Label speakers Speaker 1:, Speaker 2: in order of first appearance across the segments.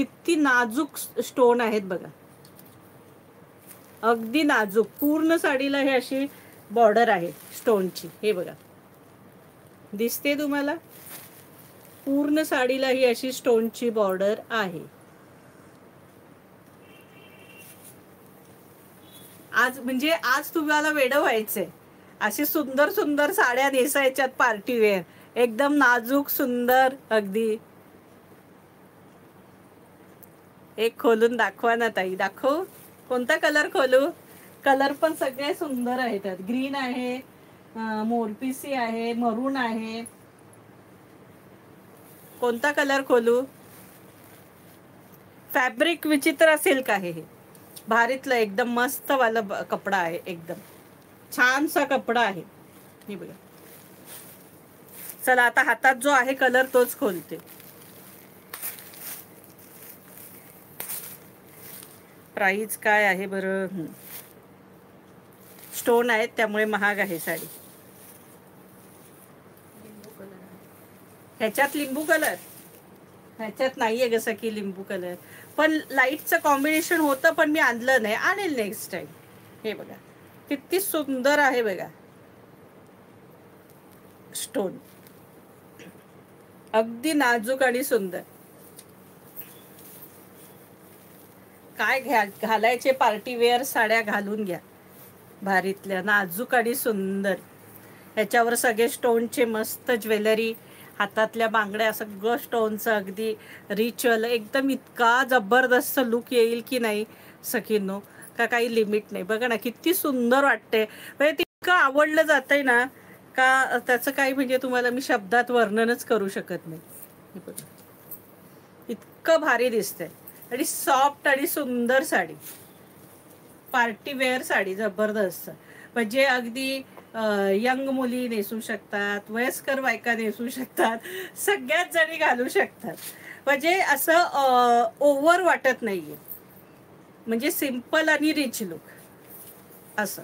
Speaker 1: किती नाजूक स्टोन आहेत बघा, अगदी नाजूक. पूर्ण साडीला हे अशी बॉर्डर आहे स्टोनची. हे बघा, दिसते तुम्हाला? पूर्ण साडीला ही अशी स्टोनची बॉर्डर आहे. आज म्हणजे आज तुम्हाला वेडं व्हायचंय. अशी सुंदर सुंदर साड्या नेसायच्यात पार्टी वेअर, एकदम नाजूक सुंदर. अगदी एक खोलून दाखवा ना ताई. दाखवू? कोणता कलर खोलू? कलर पण सगळे सुंदर आहेत. त्यात ग्रीन आहे, मोरपिसी आहे, मरून आहे. कोणता कलर खोलू? फॅब्रिक विचित्र असेल का? हे भारीतलं एकदम मस्त वाला कपडा आहे, एकदम छानसा कपडा आहे. हे बघा. चला आता हातात जो आहे कलर तोच खोलते. प्राइस काय आहे बरं? स्टोन आहेत त्यामुळे महाग आहे साडी. ह्याच्यात लिंबू कलर, ह्याच्यात नाहीये जसं की लिंबू कलर, पण लाईटचं कॉम्बिनेशन होतं, पण मी आणलं नाही. आणेल नेक्स्ट टाइम. हे बघा किती सुंदर आहे बघा स्टोन, अगदी नाजूक आणि सुंदर. काय घालायचे पार्टी वेअर साड्या घालून घ्या, भारीतल्या नाजूक आणि सुंदर. ह्याच्यावर सगळे स्टोनचे मस्त ज्वेलरी, हातातल्या बांगड्या, सगळं स्टोनचं अगदी रिच्युअल एकदम. इतका जबरदस्त लुक येईल की नाही सखींनो, का काही लिमिट नाही. बघा ना किती सुंदर वाटते. म्हणजे तितकं आवडलं जातंय ना का त्याचं काही म्हणजे तुम्हाला मी शब्दात वर्णनच करू शकत नाही. इतकं भारी दिसतंय आणि सॉफ्ट आणि सुंदर साडी, पार्टी वेअर साडी जबरदस्त. म्हणजे अगदी यंग मुली नेसू शकतात, वयस्कर बायका नेसू शकतात, सगळ्याच जणी घालू शकतात. म्हणजे असं ओव्हर वाटत नाहीये, म्हणजे सिंपल आणि रिच लुक असं.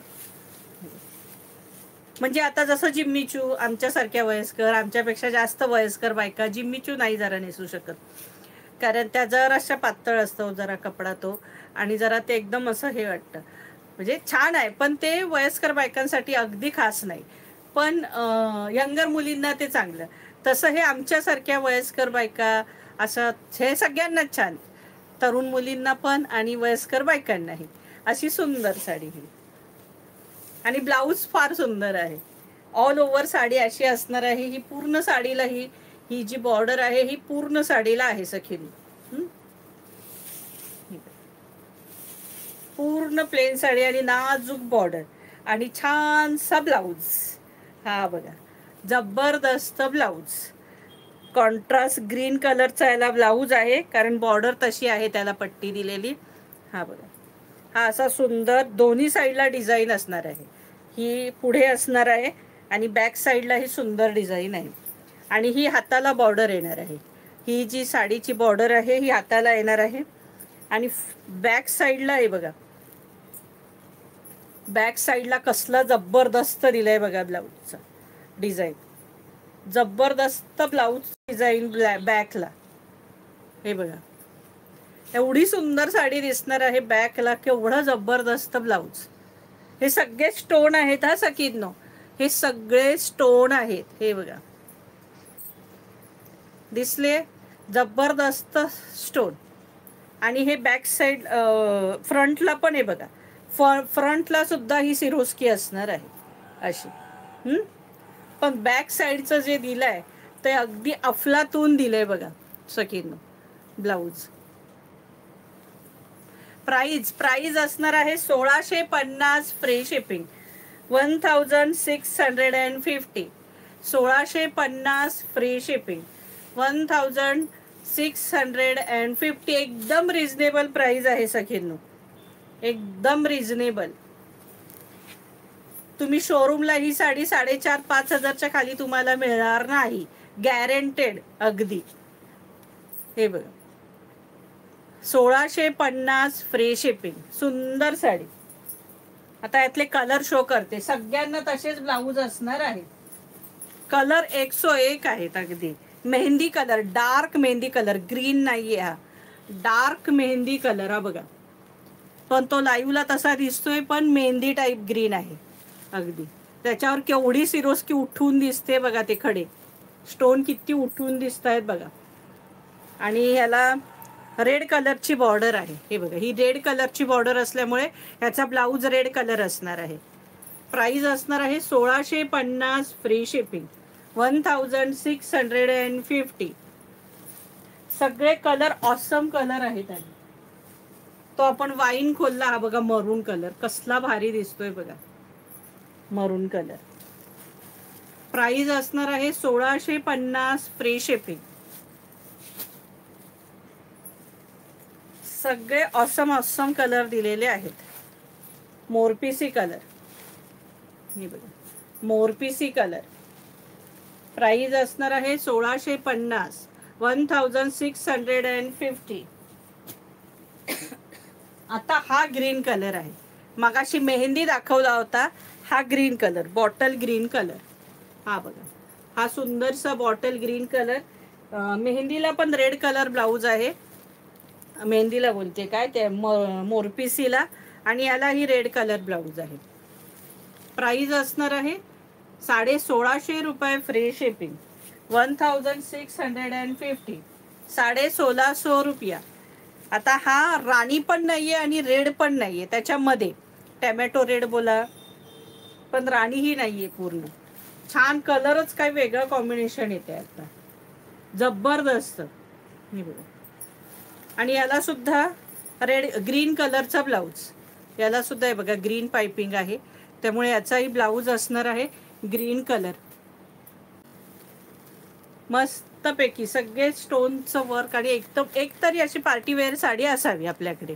Speaker 1: म्हणजे आता जसं जिम्मीचू, आमच्यासारख्या वयस्कर, आमच्यापेक्षा जास्त वयस्कर बायका जिम्मीचू नाही जरा नेसू शकत, कारण त्या जरा अशा पातळ असतो जरा कपडा तो, आणि जरा ते एकदम असं हे वाटतं. म्हणजे छान आहे पण ते वयस्कर बायकांसाठी अगदी खास नाही, पण यंगर मुलींना ते चांगलं. तसं हे आमच्यासारख्या वयस्कर बायका असं हे सगळ्यांनाच छान, तरुण मुलींना पण आणि वयस्कर बायकांनाही. अशी सुंदर साडी ही, आणि ब्लाऊज फार सुंदर आहे. ऑल ओव्हर साडी अशी असणार आहे. ही पूर्ण साडीला ही जी बॉर्डर आहे ही पूर्ण साडीला आहे सखीनी. पूर्ण प्लेन साडी आणि नाजूक बॉर्डर आणि छानसा ब्लाऊज. हा बघा जबरदस्त ब्लाऊज, कॉन्ट्रास्ट ग्रीन कलरचा याला ब्लाऊज आहे, कारण बॉर्डर तशी आहे त्याला पट्टी दिलेली. हा बघा, हा असा सुंदर दोन्ही साईडला डिझाईन असणार आहे. ही पुढे असणार आहे आणि बॅक साईडला ही सुंदर डिझाईन आहे, आणि ही हाताला बॉर्डर येणार आहे. ही जी साडीची बॉर्डर आहे ही हाताला येणार आहे, आणि बॅक साईडला आहे बघा, बॅक साईडला कसला जबरदस्त दिलाय बघा ब्लाऊजचा डिझाईन, जबरदस्त ब्लाऊज डिझाईन बॅकला. हे बघा एवढी सुंदर साडी दिसणार आहे बॅकला, केवढा जबरदस्त ब्लाऊज. हे सगळे स्टोन आहेत हा सखींनो, हे सगळे स्टोन आहेत. हे बघा दिसले, जबरदस्त स्टोन. आणि हे बॅक साईड फ्रंटला पण आहे बघा, फ्रंटला सुद्धा ही सिरोस्की असणार आहे अशी. पण बॅक साईडचं जे दिलंय ते अगदी अफलातून दिलंय बघा सखींनो ब्लाऊज. प्राइस असणार आहे 1650 फ्री शिपिंग, 1650. 1650 free shipping, 1650. एकदम रिजनेबल प्राइस आहे सखींनो, एकदम रिजनेबल. तुम्ही शोरूमला ही साडी 4,500 5,000च्या खाली तुम्हाला मिळणार नाही, गॅरंटेड अगदी. हे बघा 1650 फ्री शिपिंग, सुंदर साडी. आता यातले कलर शो करते, सगळ्यांना तसेच ब्लाऊज असणार आहे. कलर 101 आहेत अगदी. Mehndi colour, dark mehndi colour, green नाहीये हा, डार्क मेहंदी कलर हा बघा, पण तो लाईव्हला तसा दिसतोय, पण मेहंदी टाईप ग्रीन आहे अगदी. त्याच्यावर केवढी सिरोस्की उठून दिसते बघा, ते खडे स्टोन किती उठून दिसत आहेत बघा. आणि ह्याला रेड कलरची बॉर्डर आहे, हे बघा, ही रेड कलरची बॉर्डर असल्यामुळे ह्याचा ब्लाऊज रेड कलर असणार आहे. प्राइस असणार आहे 1650 फ्री शिपिंग, 1650. सगळे कलर ऑसम कलर आहेत. आणि तो आपण वाईन खोलला हा बघा, मरून कलर कसला भारी दिसतोय बघा, मरून कलर. प्राइस असणार आहे 1650 फ्री शिपिंग. सगळे ऑसम ऑसम कलर दिलेले आहेत. मोरपिसी कलर, हे बघा, मोरपिसी कलर. प्राइस असणार आहे 1650, 1650. आता हा ग्रीन कलर आहे, मगाशी मेहंदी दाखवला होता हा green colour, bottle green colour. हा बघा, हा सुंदरसा बॉटल ग्रीन कलर. मेहंदीला पण रेड कलर ब्लाऊज आहे, मेहंदीला बोलते काय ते, मोरपिसीला. आणि याला ही रेड कलर ब्लाऊज आहे. प्राइस असणार आहे 1650 रुपये फ्री शिपिंग, 1650, 1650 रुपया. आता हा राणी पण नाहीये आणि रेड पण नाहीये, त्याच्यामध्ये टॅमॅटो रेड बोला, पण राणी ही नाहीये पूर्ण. छान कलरच काय वेगळं कॉम्बिनेशन येते आता, जबरदस्त. हे बघा, आणि याला सुद्धा रेड ग्रीन कलरचा ब्लाऊज. याला सुद्धा हे बघा ग्रीन पाइपिंग आहे, त्यामुळे याचाही ब्लाऊज असणार आहे ग्रीन कलर. मस्तपैकी सगळे स्टोनचं वर्क. आणि एकदम एक तरी अशी पार्टीवेअर साडी असावी आपल्याकडे.